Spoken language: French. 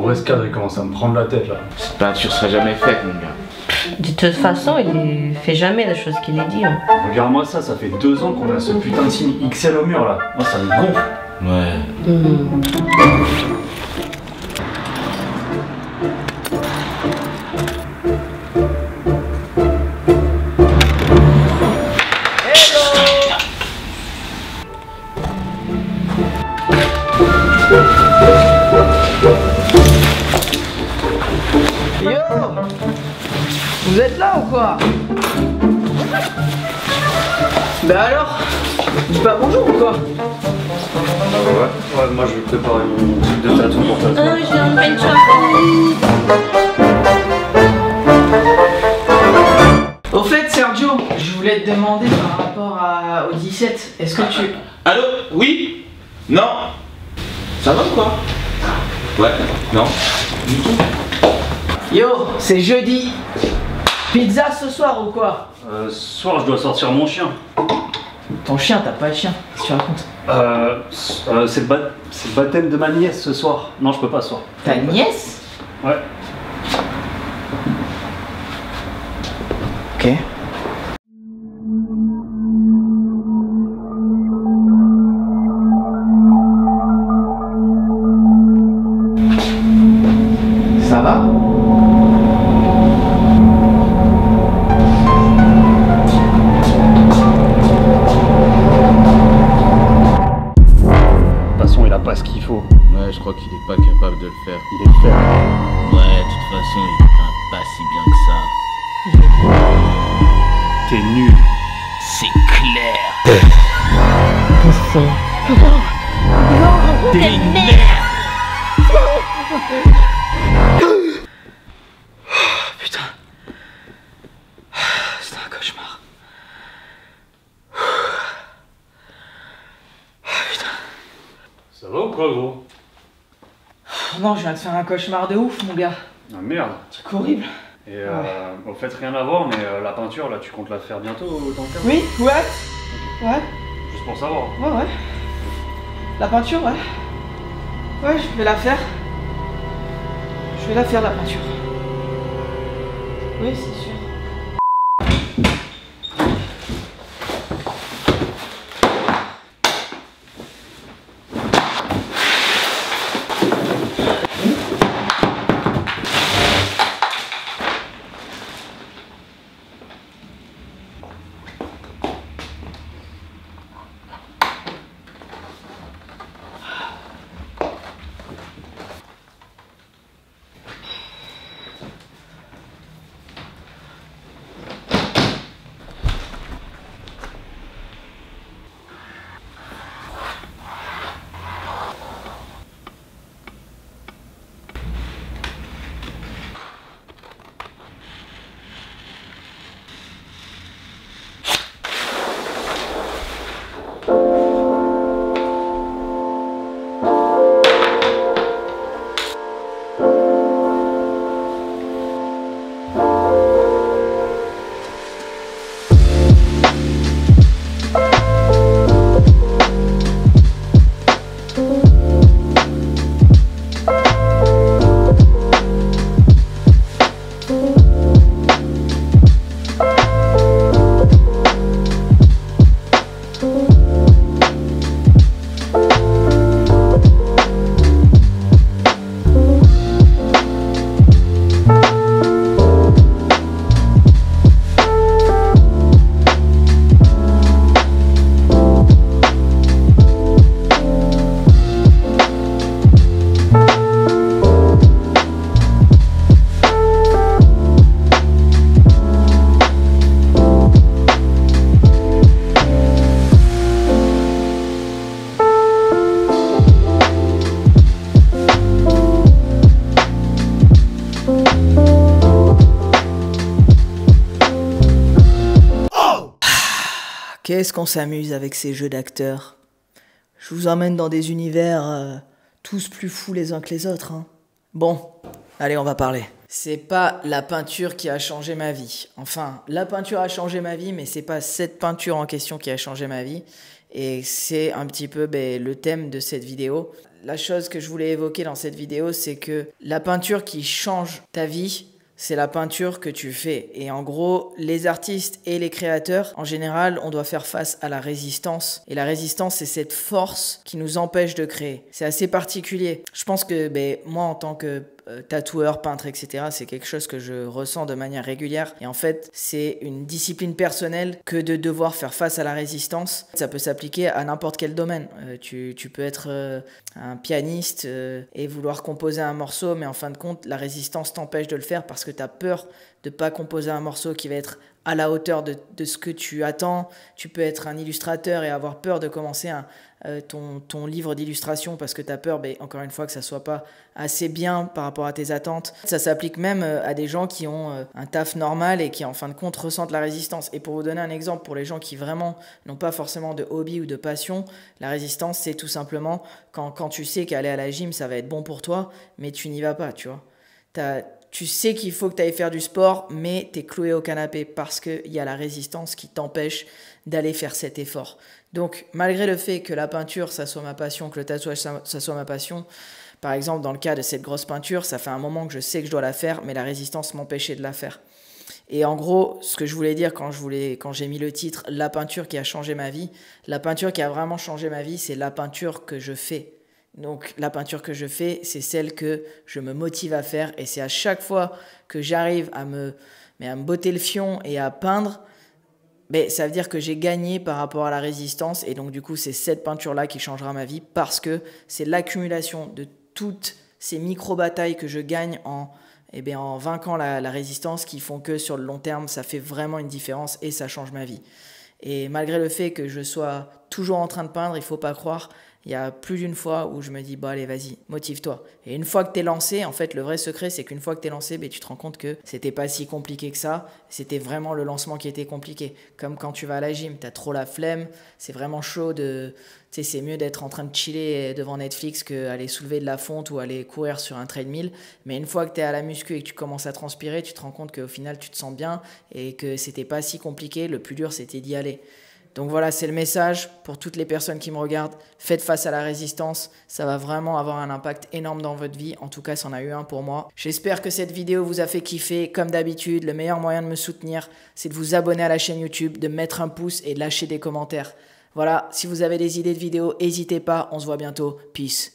Rescade, il commence à me prendre la tête là. Cette peinture sera jamais faite, mon gars. De toute façon, il fait jamais la chose qu'il est dit. Hein. Regarde-moi ça, ça fait 2 ans qu'on a ce putain de signe XL au mur là. Moi ça me gonfle. Ouais. Vous êtes là ou quoi? Bah alors, dis pas bonjour ou quoi? Ouais, moi je vais préparer mon truc de tatou pour tatouer. Je viens de peinture. Au fait, Sergio, je voulais te demander par rapport au 17, est-ce que tu... Allô? Oui? Non? Ça va ou quoi? Ouais, non. Du tout. Yo, c'est jeudi. Pizza ce soir ou quoi? Ce soir je dois sortir mon chien. Ton chien, t'as pas de chien, qu'est-ce que tu racontes? C'est le baptême de ma nièce ce soir. Non, je peux pas ce soir. Ta nièce? Ouais. Ok. Ça va? De toute façon, il a pas ce qu'il faut. Ouais, je crois qu'il est pas capable de le faire. Il est faible. Ouais, de toute façon, il peint pas si bien que ça. T'es nul. C'est clair. T'es une merde. Putain. C'était un cauchemar. Putain. Ça va ou quoi, gros? Non, je viens de faire un cauchemar de ouf, mon gars. Ah merde. Truc horrible. Et au fait, rien à voir, mais la peinture là, tu comptes la faire bientôt dans le cas? Oui, ouais. Ouais, Juste pour savoir. ouais. La peinture, ouais. Ouais, je vais la faire. Je vais la faire, la peinture. Oui, c'est sûr. Qu'est-ce qu'on s'amuse avec ces jeux d'acteurs. Je vous emmène dans des univers tous plus fous les uns que les autres. Hein. Bon, allez, on va parler. C'est pas la peinture qui a changé ma vie. Enfin, la peinture a changé ma vie, mais c'est pas cette peinture en question qui a changé ma vie. Et c'est un petit peu le thème de cette vidéo. la chose que je voulais évoquer dans cette vidéo, c'est que la peinture qui change ta vie, c'est la peinture que tu fais. Et en gros, les artistes et les créateurs, en général, on doit faire face à la résistance. Et la résistance, c'est cette force qui nous empêche de créer. C'est assez particulier. Je pense que moi, en tant que tatoueur, peintre, etc., c'est quelque chose que je ressens de manière régulière. Et en fait, c'est une discipline personnelle que de devoir faire face à la résistance. Ça peut s'appliquer à n'importe quel domaine. Tu peux être un pianiste et vouloir composer un morceau, mais en fin de compte, la résistance t'empêche de le faire parce que tu as peur de ne pas composer un morceau qui va être à la hauteur de ce que tu attends. Tu peux être un illustrateur et avoir peur de commencer ton livre d'illustration parce que tu as peur, encore une fois, que ça soit pas assez bien par rapport à tes attentes. Ça s'applique même à des gens qui ont un taf normal et qui, en fin de compte, ressentent la résistance. Et pour vous donner un exemple, pour les gens qui vraiment n'ont pas forcément de hobby ou de passion, la résistance, c'est tout simplement quand tu sais qu'aller à la gym, ça va être bon pour toi, mais tu n'y vas pas, tu vois. Tu sais qu'il faut que tu ailles faire du sport, mais tu es cloué au canapé parce qu'il y a la résistance qui t'empêche d'aller faire cet effort. Donc, malgré le fait que la peinture, ça soit ma passion, que le tatouage, ça soit ma passion, par exemple, dans le cas de cette grosse peinture, ça fait un moment que je sais que je dois la faire, mais la résistance m'empêchait de la faire. Et en gros, ce que je voulais dire quand j'ai mis le titre « La peinture qui a changé ma vie », la peinture qui a vraiment changé ma vie, c'est la peinture que je fais. Donc la peinture que je fais, c'est celle que je me motive à faire et c'est à chaque fois que j'arrive à me botter le fion et à peindre, ça veut dire que j'ai gagné par rapport à la résistance et donc du coup c'est cette peinture-là qui changera ma vie parce que c'est l'accumulation de toutes ces micro-batailles que je gagne en vainquant la résistance qui font que sur le long terme ça fait vraiment une différence et ça change ma vie. Et malgré le fait que je sois toujours en train de peindre, il ne faut pas croire, il y a plus d'une fois où je me dis, allez, vas-y, motive-toi. Et une fois que tu es lancé, en fait, le vrai secret, c'est qu'une fois que tu es lancé, tu te rends compte que c'était pas si compliqué que ça. C'était vraiment le lancement qui était compliqué. Comme quand tu vas à la gym, tu as trop la flemme, c'est vraiment chaud c'est mieux d'être en train de chiller devant Netflix qu'aller soulever de la fonte ou aller courir sur un treadmill. Mais une fois que tu es à la muscu et que tu commences à transpirer, tu te rends compte qu'au final, tu te sens bien et que c'était pas si compliqué. Le plus dur, c'était d'y aller. Donc voilà, c'est le message pour toutes les personnes qui me regardent. Faites face à la résistance, ça va vraiment avoir un impact énorme dans votre vie. En tout cas, ça en a eu un pour moi. J'espère que cette vidéo vous a fait kiffer. Comme d'habitude, le meilleur moyen de me soutenir, c'est de vous abonner à la chaîne YouTube, de mettre un pouce et de lâcher des commentaires. Voilà, si vous avez des idées de vidéos, n'hésitez pas. On se voit bientôt. Peace.